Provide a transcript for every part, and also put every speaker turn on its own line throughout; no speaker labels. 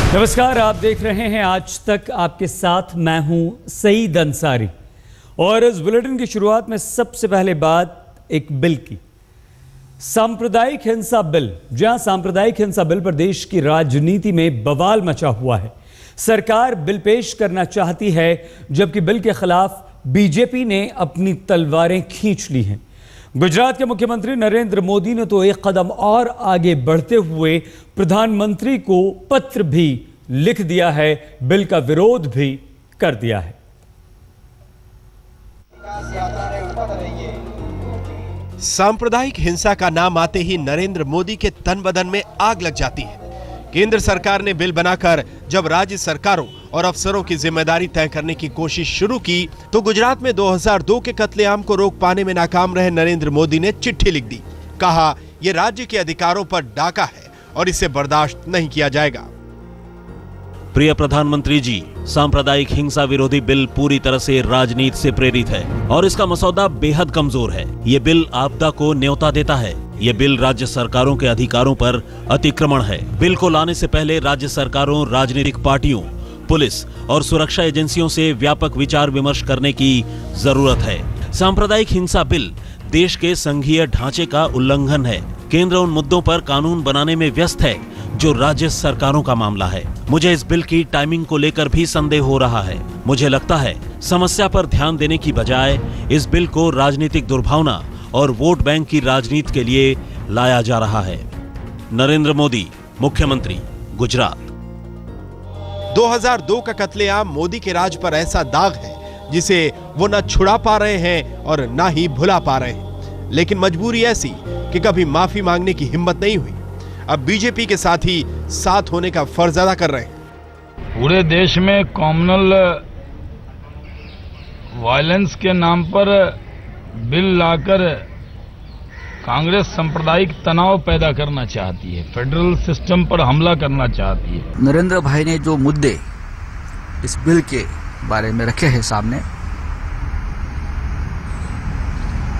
नमस्कार, आप देख रहे हैं आज तक। आपके साथ मैं हूं सईद अंसारी और इस बुलेटिन की शुरुआत में सबसे पहले बात एक बिल की, सांप्रदायिक हिंसा बिल। जहां सांप्रदायिक हिंसा बिल पर देश की राजनीति में बवाल मचा हुआ है। सरकार बिल पेश करना चाहती है, जबकि बिल के खिलाफ बीजेपी ने अपनी तलवारें खींच ली हैं। गुजरात के मुख्यमंत्री नरेंद्र मोदी ने तो एक कदम और आगे बढ़ते हुए प्रधानमंत्री को पत्र भी लिख दिया है, बिल का विरोध भी कर दिया है।
सांप्रदायिक हिंसा का नाम आते ही नरेंद्र मोदी के तन बदन में आग लग जाती है। केंद्र सरकार ने बिल बनाकर जब राज्य सरकारों और अफसरों की जिम्मेदारी तय करने की कोशिश शुरू की, तो गुजरात में 2002 के कत्लेआम को रोक पाने में नाकाम रहे नरेंद्र मोदी ने चिट्ठी लिख दी। कहा, यह राज्य के अधिकारों पर डाका है और इसे बर्दाश्त नहीं किया जाएगा।
प्रिय प्रधानमंत्री जी, सांप्रदायिक हिंसा विरोधी बिल पूरी तरह से राजनीति से प्रेरित है और इसका मसौदा बेहद कमजोर है। ये बिल आपदा को न्योता देता है। ये बिल राज्य सरकारों के अधिकारों पर अतिक्रमण है। बिल को लाने से पहले राज्य सरकारों, राजनीतिक पार्टियों, पुलिस और सुरक्षा एजेंसियों से व्यापक विचार विमर्श करने की जरूरत है। सांप्रदायिक हिंसा बिल देश के संघीय ढांचे का उल्लंघन है। केंद्र उन मुद्दों पर कानून बनाने में व्यस्त है जो राज्य सरकारों का मामला है। मुझे इस बिल की टाइमिंग को लेकर भी संदेह हो रहा है। मुझे लगता है समस्या पर ध्यान देने की बजाय इस बिल को राजनीतिक दुर्भावना और वोट बैंक की राजनीति के लिए लाया जा रहा है। नरेंद्र मोदी, मुख्यमंत्री, गुजरात।
2002 का कत्लेआम मोदी के राज पर ऐसा दाग है जिसे वो न छुड़ा पा रहे हैं और न ही भुला पा रहे हैं। लेकिन मजबूरी ऐसी कि कभी माफी मांगने की हिम्मत नहीं हुई। अब बीजेपी के साथ ही साथ होने का फर्ज अदा कर रहे हैं।
पूरे देश में कॉम्युनल वायलेंस के नाम पर बिल लाकर कांग्रेस सांप्रदायिक तनाव पैदा करना चाहती है, फेडरल सिस्टम पर हमला करना चाहती है।
नरेंद्र भाई ने जो मुद्दे इस बिल के बारे में रखे हैं सामने,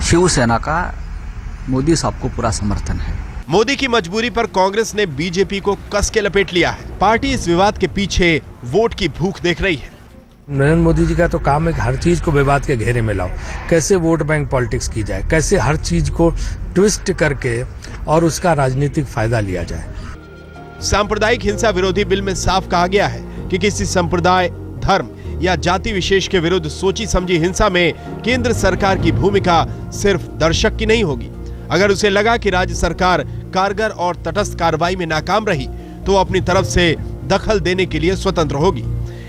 शिवसेना का मोदी साहब को पूरा समर्थन है।
मोदी की मजबूरी पर कांग्रेस ने बीजेपी को कस के लपेट लिया है। पार्टी इस विवाद के पीछे वोट की भूख देख रही है।
नरेंद्र मोदी जी का तो काम है हर चीज को विवाद के घेरे में लाओ, कैसे वोट बैंक पॉलिटिक्स की जाए, कैसे हर चीज को ट्विस्ट करके और उसका राजनीतिक फायदा लिया जाए।
सांप्रदायिक हिंसा विरोधी बिल में साफ कहा गया है कि किसी संप्रदाय, धर्म या जाति विशेष के विरुद्ध सोची समझी हिंसा में केंद्र सरकार की भूमिका सिर्फ दर्शक की नहीं होगी। अगर उसे लगा कि राज्य सरकार कारगर और तटस्थ कार्रवाई में नाकाम रही, तो वो अपनी तरफ से दखल देने के लिए स्वतंत्र होगी।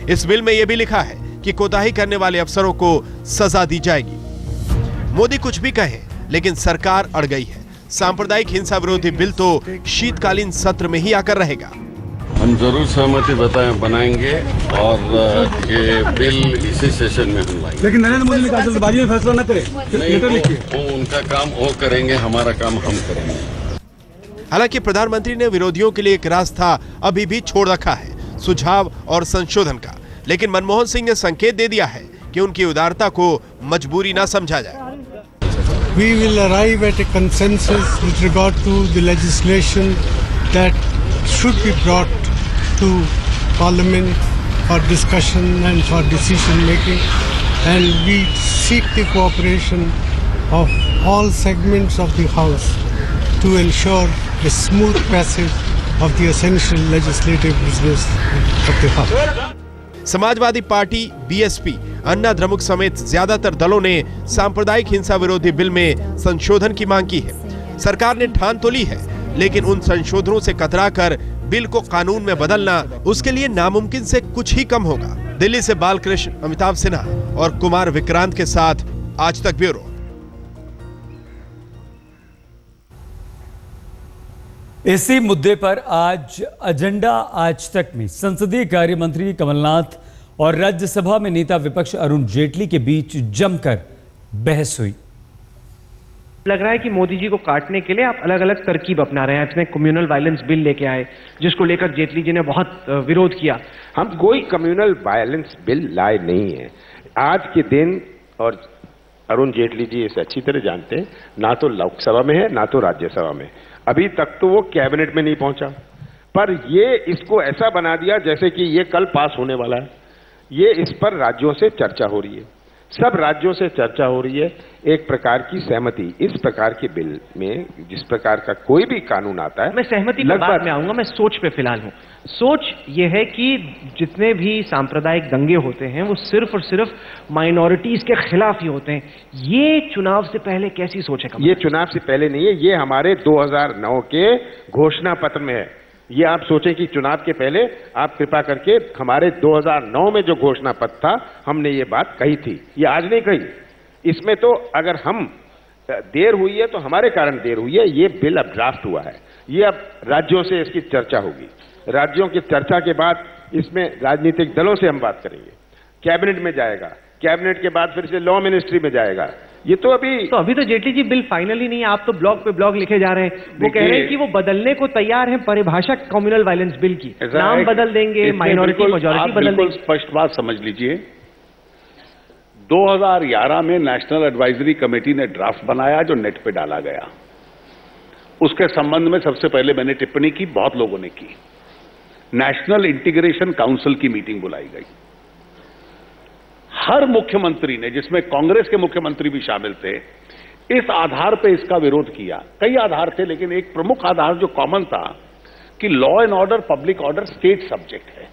इस बिल में यह भी लिखा है कि कोताही करने वाले अफसरों को सजा दी जाएगी। मोदी कुछ भी कहे, लेकिन सरकार अड़ गई है। सांप्रदायिक हिंसा विरोधी बिल तो शीतकालीन सत्र में ही आकर रहेगा।
हम जरूर सहमति बनाएंगे और ये बिल इसी सेशन में हम लाएंगे।
लेकिन नरेंद्र मोदी ने कहा जल्दबाजी में फैसला न करें।
वो उनका काम वो करेंगे, हमारा काम हम करेंगे।
हालांकि प्रधानमंत्री ने विरोधियों के लिए एक रास्ता अभी भी छोड़ रखा है, सुझाव और संशोधन का। लेकिन मनमोहन सिंह ने संकेत दे दिया है कि उनकी उदारता को मजबूरी न समझा जाए।
We will arrive at a consensus with regard to the legislation that should be brought to Parliament for discussion and for decision making, and we seek the cooperation of all segments of the House to ensure a smooth passage of the essential legislative business of the House.
Samajwadi party, BSP, Anna Dramuk समेत ज्यादातर दलों ने सांप्रदायिक हिंसा विरोधी bill में संशोधन की मांग की है। सरकार ने ठान तो ली है, लेकिन उन संशोधनों से कतराकर बिल को कानून में बदलना उसके लिए नामुमकिन से कुछ ही कम होगा। दिल्ली से बालकृष्ण, अमिताभ सिन्हा और कुमार विक्रांत के साथ आज तक ब्यूरो।
इसी मुद्दे पर आज एजेंडा आज तक में संसदीय कार्य मंत्री कमलनाथ और राज्यसभा में नेता विपक्ष अरुण जेटली के बीच जमकर बहस हुई।
लग रहा है कि मोदी जी को काटने के लिए आप अलग अलग तरकीब अपना रहे हैं। इसमें कम्युनल वायलेंस बिल लेके आए, जिसको लेकर जेटली जी ने बहुत विरोध किया।
हम कोई कम्युनल वायलेंस बिल लाए नहीं है आज के दिन, और अरुण जेटली जी इसे अच्छी तरह जानते हैं। ना तो लोकसभा में है, ना तो राज्यसभा में। अभी तक तो वो कैबिनेट में नहीं पहुंचा। पर ये इसको ऐसा बना दिया जैसे कि ये कल पास होने वाला है। ये इस पर राज्यों से चर्चा हो रही है, सब राज्यों से चर्चा हो रही है, एक प्रकार की सहमति। इस प्रकार के बिल में जिस प्रकार का कोई भी कानून आता है,
मैं सहमति पर बाद में आऊंगा, मैं सोच पे फिलहाल हूं। सोच ये है कि जितने भी सांप्रदायिक दंगे होते हैं वो सिर्फ और सिर्फ माइनॉरिटीज के खिलाफ ही होते हैं। ये चुनाव से पहले कैसी सोच है?
ये चुनाव से पहले नहीं है, ये हमारे 2009 के घोषणा पत्र में है। ये आप सोचें कि चुनाव के पहले आप कृपा करके हमारे 2009 में जो घोषणा पत्र था, हमने ये बात कही थी, ये आज नहीं कही। इसमें तो अगर हम देर हुई है तो हमारे कारण देर हुई है। ये बिल अब ड्राफ्ट हुआ है, ये अब राज्यों से इसकी चर्चा होगी। राज्यों की चर्चा के बाद इसमें राजनीतिक दलों से हम बात करेंगे, कैबिनेट में जाएगा, कैबिनेट के बाद फिर से लॉ मिनिस्ट्री में जाएगा। ये तो अभी तो
जेटली जी बिल फाइनली नहीं है, आप तो ब्लॉग पे ब्लॉग लिखे जा रहे हैं। वो कह रहे हैं कि वो बदलने को तैयार हैं परिभाषा कम्युनल वायलेंस बिल की, नाम बदल देंगे, माइनॉरिटी मेजॉरिटी बदल देंगे।
स्पष्ट बात समझ लीजिए, 2011 में नेशनल एडवाइजरी कमेटी ने ड्राफ्ट बनाया जो नेट पे डाला गया। उसके संबंध में सबसे पहले मैंने टिप्पणी की, बहुत लोगों ने की। नेशनल इंटीग्रेशन काउंसिल की मीटिंग बुलाई गई। हर मुख्यमंत्री ने, जिसमें कांग्रेस के मुख्यमंत्री भी शामिल थे, इस आधार पे इसका विरोध किया। कई आधार थे, लेकिन एक प्रमुख आधार जो कॉमन था कि law and order, public order state subject है,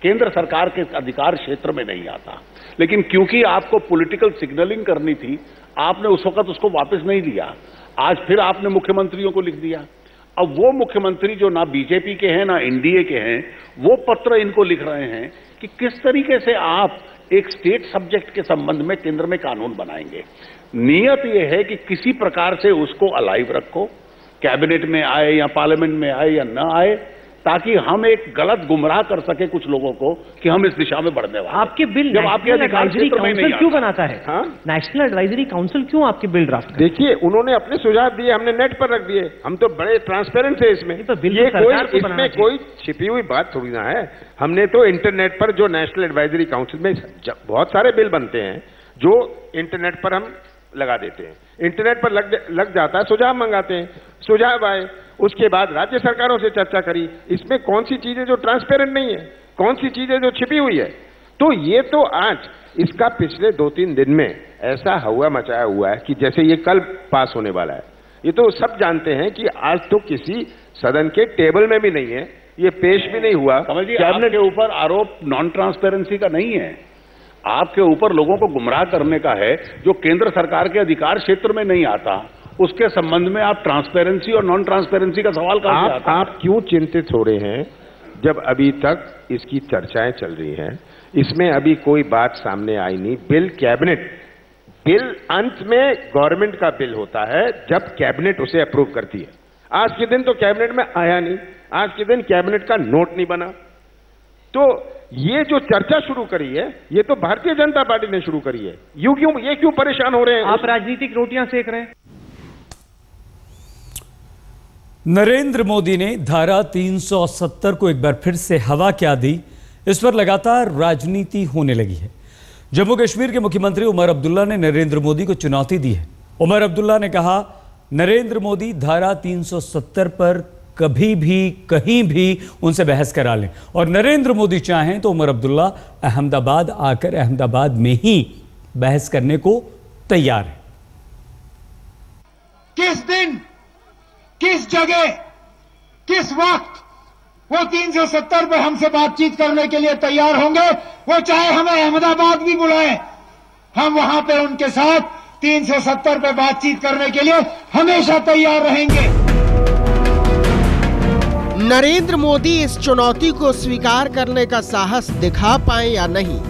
केंद्र सरकार के अधिकार क्षेत्र में नहीं आता। लेकिन क्योंकि आपको पॉलिटिकल सिग्नलिंग करनी थी, आपने उस वक्त उसको वापस नहीं लिया। आज फिर आपने मुख्यमंत्रियों को लिख दिया। अब वो मुख्यमंत्री जो ना बीजेपी के हैं ना एनडीए के हैं, वो पत्र इनको लिख रहे हैं कि किस तरीके से आप एक स्टेट सब्जेक्ट के संबंध में केंद्र में कानून बनाएंगे। नियत यह है कि किसी प्रकार से उसको अलाइव रखो, कैबिनेट में आए या पार्लियामेंट में आए या न आए, ताकि हम एक गलत गुमराह कर सके कुछ लोगों को कि हम इस दिशा में बढ़ने वाले।
आपके बिल नेशनल एडवाइजरी काउंसिल क्यों बनाता है? नेशनल एडवाइजरी काउंसिल क्यों आपके बिल ड्राफ्ट?
देखिए, उन्होंने अपने सुझाव दिए, हमने नेट पर रख दिए। हम तो बड़े ट्रांसपेरेंट थे इसमें।
तो बिल
ये इसमें कोई छिपी हुई बात थोड़ी ना है। हमने तो इंटरनेट पर जो नेशनल एडवाइजरी काउंसिल में बहुत सारे बिल बनते हैं जो इंटरनेट पर हम लगा देते हैं, इंटरनेट पर लग जाता है, सुझाव मंगाते हैं, सुझाव आए, उसके बाद राज्य सरकारों से चर्चा करी। इसमें कौन सी चीजें जो ट्रांसपेरेंट नहीं है, कौन सी चीजें जो छिपी हुई है? तो ये तो आज इसका पिछले 2-3 दिन में ऐसा हवा मचाया हुआ है कि जैसे ये कल पास होने वाला है। ये तो सब जानते हैं कि आज तो किसी सदन के टेबल में भी नहीं है, ये पेश भी नहीं हुआ।
समझिए, आपके ऊपर आरोप नॉन ट्रांसपेरेंसी का नहीं है, आपके ऊपर लोगों को गुमराह करने का है। जो केंद्र सरकार के अधिकार क्षेत्र में नहीं आता, उसके संबंध में आप ट्रांसपेरेंसी और नॉन ट्रांसपेरेंसी का सवाल कहां से आता है?
आप क्यों चिंतित हो रहे हैं जब अभी तक इसकी चर्चाएं चल रही हैं? इसमें अभी कोई बात सामने आई नहीं। बिल अंत में गवर्नमेंट का बिल होता है जब कैबिनेट उसे अप्रूव करती है। आज के दिन तो कैबिनेट में आया नहीं, आज के दिन कैबिनेट का नोट नहीं बना। तो ये जो चर्चा शुरू करी है, ये तो भारतीय जनता पार्टी ने शुरू करी है। ये क्यों परेशान हो रहे हैं?
आप राजनीतिक रोटियां सेक रहे हैं।
नरेंद्र मोदी ने धारा 370 को एक बार फिर से हवा क्या दी, इस पर लगातार राजनीति होने लगी है। जम्मू कश्मीर के मुख्यमंत्री उमर अब्दुल्ला ने नरेंद्र मोदी को चुनौती दी है। उमर अब्दुल्ला ने कहा, नरेंद्र मोदी धारा 370 पर कभी भी कहीं भी उनसे बहस करा लें, और नरेंद्र मोदी चाहें तो उमर अब्दुल्ला अहमदाबाद आकर अहमदाबाद में ही बहस करने को तैयार है।
किस दिन, किस जगह, किस वक्त वो 370 पे हमसे बातचीत करने के लिए तैयार होंगे, वो चाहे हमें अहमदाबाद भी बुलाएं, हम वहां पे उनके साथ 370 पे बातचीत करने के लिए हमेशा तैयार रहेंगे।
नरेंद्र मोदी इस चुनौती को स्वीकार करने का साहस दिखा पाए या नहीं,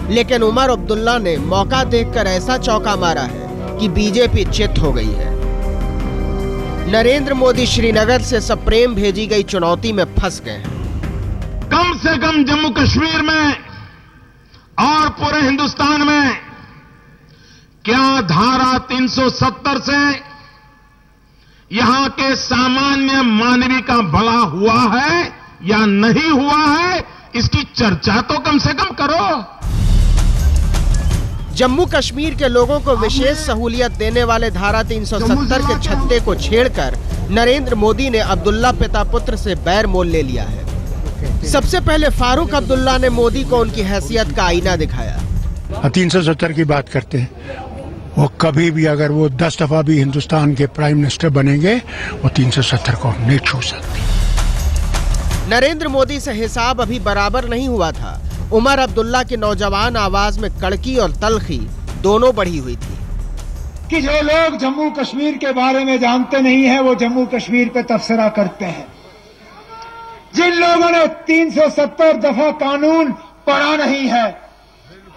लेकिन उमर अब्दुल्ला ने मौका देखकर ऐसा चौका मारा है कि बीजेपी चित हो गई है। नरेंद्र मोदी श्रीनगर से सप्रेम भेजी गई चुनौती में फंस गए हैं।
कम से कम जम्मू कश्मीर में और पूरे हिंदुस्तान में क्या धारा 370 से यहां के सामान्य मानवी का भला हुआ है या नहीं हुआ है, इसकी चर्चा तो कम से कम करो।
जम्मू कश्मीर के लोगों को विशेष सहूलियत देने वाले धारा 370 के छत्ते को छेड़कर नरेंद्र मोदी ने अब्दुल्ला पिता पुत्र से बैर मोल ले लिया है। सबसे पहले फारूक अब्दुल्ला ने मोदी को उनकी हैसियत का आईना दिखाया।
370 की बात करते हैं, वो कभी भी अगर वो 10 दफा भी हिंदुस्तान के प्राइम मिनिस्टर बनेंगे, वो 370 को नहीं छू सकते।
नरेंद्र मोदी से हिसाब अभी बराबर नहीं हुआ था। उमर अब्दुल्ला की नौजवान आवाज में कड़की और तलखी दोनों बढ़ी हुई थी
कि जो लोग जम्मू कश्मीर के बारे में जानते नहीं है, वो जम्मू कश्मीर पे तबसरा करते हैं। जिन लोगों ने 370 दफा कानून पढ़ा नहीं है,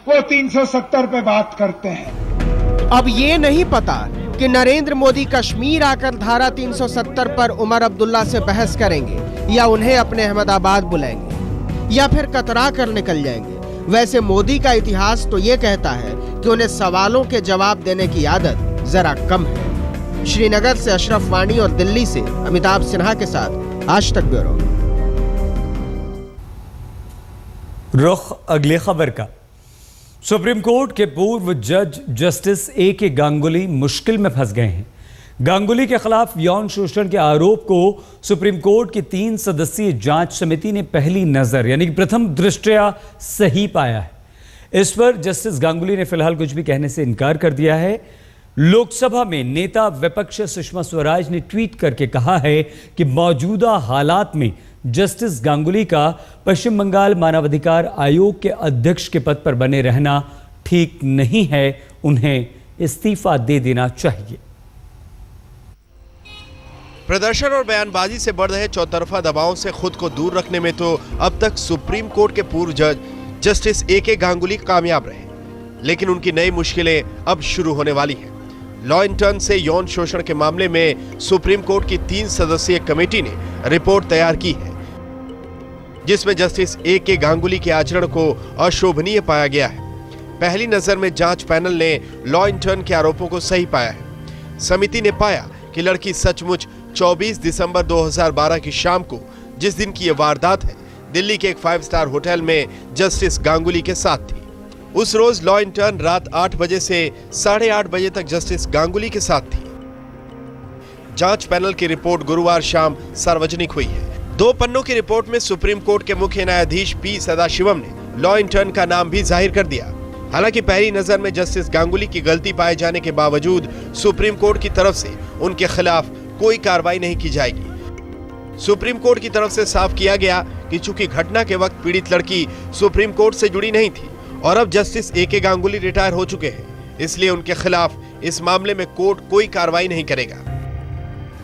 वो 370 पे बात करते हैं।
अब ये नहीं पता कि नरेंद्र मोदी कश्मीर आकर धारा 370 पर उमर अब्दुल्ला से बहस करेंगे या उन्हें अपने अहमदाबाद बुलाएंगे या फिर कतरा कर निकल जाएंगे। वैसे मोदी का इतिहास तो ये कहता है कि उन्हें सवालों के जवाब देने की आदत जरा कम है। श्रीनगर से अशरफ वानी और दिल्ली से अमिताभ सिन्हा के साथ आज तक ब्यूरो।
रुख अगली खबर का। सुप्रीम कोर्ट के पूर्व जज जस्टिस ए.के. गांगुली मुश्किल में फंस गए हैं। गांगुली के खिलाफ यौन शोषण के आरोप को सुप्रीम कोर्ट की 3 सदस्यीय जांच समिति ने पहली नजर यानी कि प्रथम दृष्टया सही पाया है। इस पर जस्टिस गांगुली ने फिलहाल कुछ भी कहने से इनकार कर दिया है। लोकसभा में नेता विपक्ष सुषमा स्वराज ने ट्वीट करके कहा है कि मौजूदा हालात में जस्टिस गांगुली का पश्चिम बंगाल मानवाधिकार आयोग के अध्यक्ष के पद पर बने रहना ठीक नहीं है, उन्हें इस्तीफा दे देना चाहिए।
प्रदर्शन और बयानबाजी से बढ़ रहे चौतरफा दबावों से खुद को दूर रखने में तो अब तक सुप्रीम कोर्ट के पूर्व जज जस्टिस ए.के. गांगुली कामयाब रहे, लेकिन उनकी नई मुश्किलें अब शुरू होने वाली हैं। लॉ एंड टर्न से यौन शोषण के मामले में सुप्रीम कोर्ट की 3 सदस्यीय कमेटी ने रिपोर्ट तैयार की है, जिसमें जस्टिस ए.के. गांगुली के आचरण को अशोभनीय पाया गया है। पहली नजर में जांच पैनल ने लॉ एंड टर्न के आरोपों को सही पाया है। समिति ने पाया कि लड़की सचमुच 24 दिसंबर 2012 की शाम को, जिस दिन की यह वारदात है, दिल्ली के एक 5 स्टार होटल में जस्टिस गांगुली के साथ थी। उस रोज लॉ एंड टर्न रात 8 बजे से 8:30 बजे तक जस्टिस गांगुली के साथ थी। जांच पैनल की रिपोर्ट गुरुवार शाम सार्वजनिक हुई है। 2 पन्नों की रिपोर्ट में सुप्रीम कोर्ट के मुख्य न्यायाधीश पी सदाशिवम ने लॉ एंड टर्न का नाम भी जाहिर कर दिया। हालांकि पहली नजर में जस्टिस गांगुली की गलती पाए जाने के बावजूद सुप्रीम कोर्ट की तरफ से उनके खिलाफ कोई कार्रवाई नहीं की जाएगी। सुप्रीम कोर्ट की तरफ से साफ किया गया कि चूंकि घटना के वक्त पीड़ित लड़की सुप्रीम कोर्ट से जुड़ी नहीं थी और अब जस्टिस ए.के. गांगुली रिटायर हो चुके हैं, इसलिए उनके खिलाफ इस मामले में कोर्ट कोई कार्रवाई नहीं करेगा।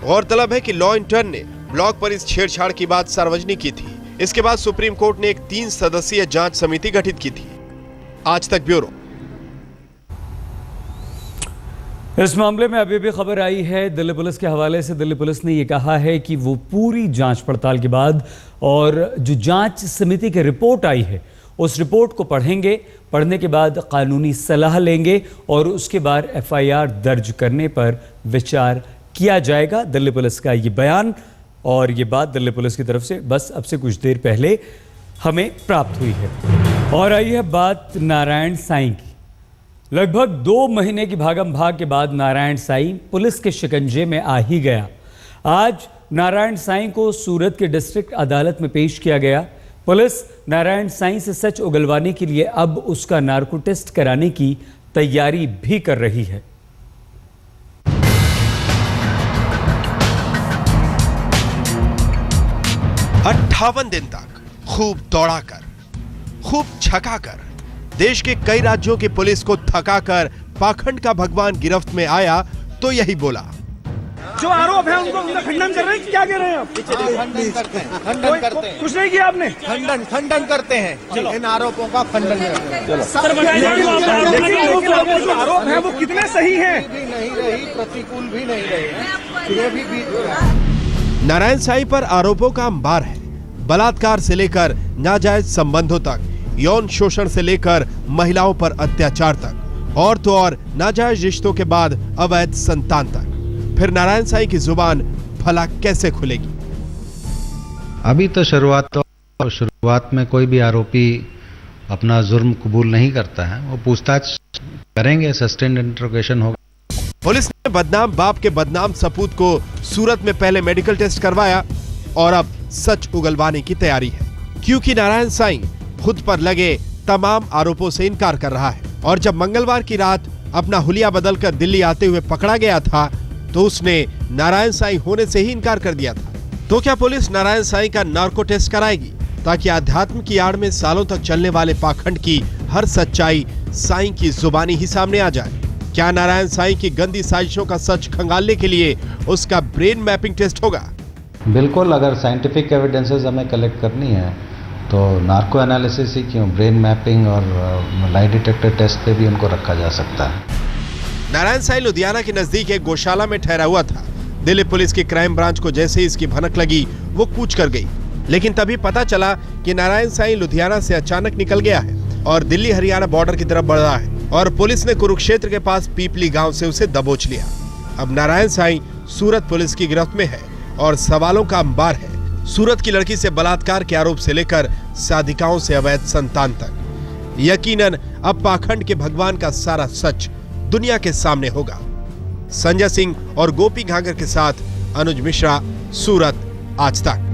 गौरतलब है कि लॉ एंड टर्न ने ब्लॉग पर इस छेड़छाड़ की बात सार्वजनिक की थी। इसके बाद सुप्रीम कोर्ट ने एक 3 सदस्यीय जांच समिति गठित की थी। आज तक ब्यूरो।
इस मामले में अभी भी खबर आई है दिल्ली पुलिस के हवाले से। दिल्ली पुलिस ने यह कहा है कि वो पूरी जांच पड़ताल के बाद और जो जांच समिति की रिपोर्ट आई है उस रिपोर्ट को पढ़ेंगे, पढ़ने के बाद कानूनी सलाह लेंगे और उसके बाद एफआईआर दर्ज करने पर विचार किया जाएगा। दिल्ली पुलिस का ये बयान और ये बात दिल्ली पुलिस की तरफ से बस अब से कुछ देर पहले हमें प्राप्त हुई है। और आई है बात नारायण साईं की। लगभग 2 महीने की भागम भाग के बाद नारायण साईं पुलिस के शिकंजे में आ ही गया। आज नारायण साईं को सूरत के डिस्ट्रिक्ट अदालत में पेश किया गया। पुलिस नारायण साईं से सच उगलवाने के लिए अब उसका नार्को टेस्ट कराने की तैयारी भी कर रही है।
अट्ठावन दिन तक खूब दौड़ाकर, खूब छकाकर, देश के कई राज्यों की पुलिस को थकाकर पाखंड का भगवान गिरफ्त में आया तो यही बोला।
जो आरोप है उनको खंडन कर रहे हैं, क्या कह रहे हैं आप? खंडन करते हैं। कुछ नहीं किया आपने? खंडन करते हैं। इन आरोपों का खंडन करते हैं। लेकिन जो आरोप है वो कितने सही हैं? नहीं रही, प्रतिकूल भी नहीं रही। ये भी
नारायण साईं पर आरोपों का अंबार है। बलात्कार से लेकर नाजायज संबंधों तक, यौन शोषण से लेकर महिलाओं पर अत्याचार तक, और तो और नाजायज रिश्तों के बाद अवैध संतान तक। फिर नारायण साईं की जुबान भला कैसे खुलेगी?
अभी तो शुरुआत में कोई भी आरोपी अपना जुर्म कबूल नहीं करता है। वो पूछताछ करेंगे, सस्टेन्ड इंट्रोगेशन होगा।
पुलिस ने बदनाम बाप के बदनाम सपूत को सूरत में पहले मेडिकल टेस्ट करवाया और अब सच उगलवाने की तैयारी है, क्योंकि नारायण साईं खुद पर लगे तमाम आरोपों से इनकार कर रहा है। और जब मंगलवार की रात अपना हुलिया बदलकर दिल्ली आते हुए पकड़ा गया था तो उसने नारायण साईं होने से ही इनकार कर दिया था। तो क्या पुलिस नारायण साईं का नार्को टेस्ट कराएगी ताकि अध्यात्म की आड़ में सालों तक चलने वाले पाखंड की हर सच्चाई साईं की जुबानी ही सामने आ जाए? क्या नारायण साईं की गंदी साजिशों का सच खंगालने के लिए उसका ब्रेन मैपिंग टेस्ट होगा?
बिल्कुल, अगर साइंटिफिक एविडेंसेस हमें कलेक्ट करनी है तो नार्को एनालिसिस ही क्यों, ब्रेन मैपिंग और लाई डिटेक्टर टेस्ट पे भी उनको रखा जा सकता है।
नारायण साईं लुधियाना के नजदीक एक गौशाला में ठहरा हुआ था। दिल्ली पुलिस की क्राइम ब्रांच को जैसे ही इसकी भनक लगी वो कूच कर गई, लेकिन तभी पता चला कि नारायण साईं लुधियाना से अचानक निकल गया है और दिल्ली हरियाणा बॉर्डर की तरफ बढ़ रहा है और पुलिस ने कुरुक्षेत्र के पास पीपली गांव से उसे दबोच लिया। अब नारायण साईं सूरत पुलिस की गिरफ्त में है और सवालों का अंबार है। सूरत की लड़की से बलात्कार के आरोप से लेकर साधिकाओं से अवैध संतान तक, यकीनन अब पाखंड के भगवान का सारा सच दुनिया के सामने होगा। संजय सिंह और गोपी घांगर के साथ अनुज मिश्रा, सूरत, आज तक।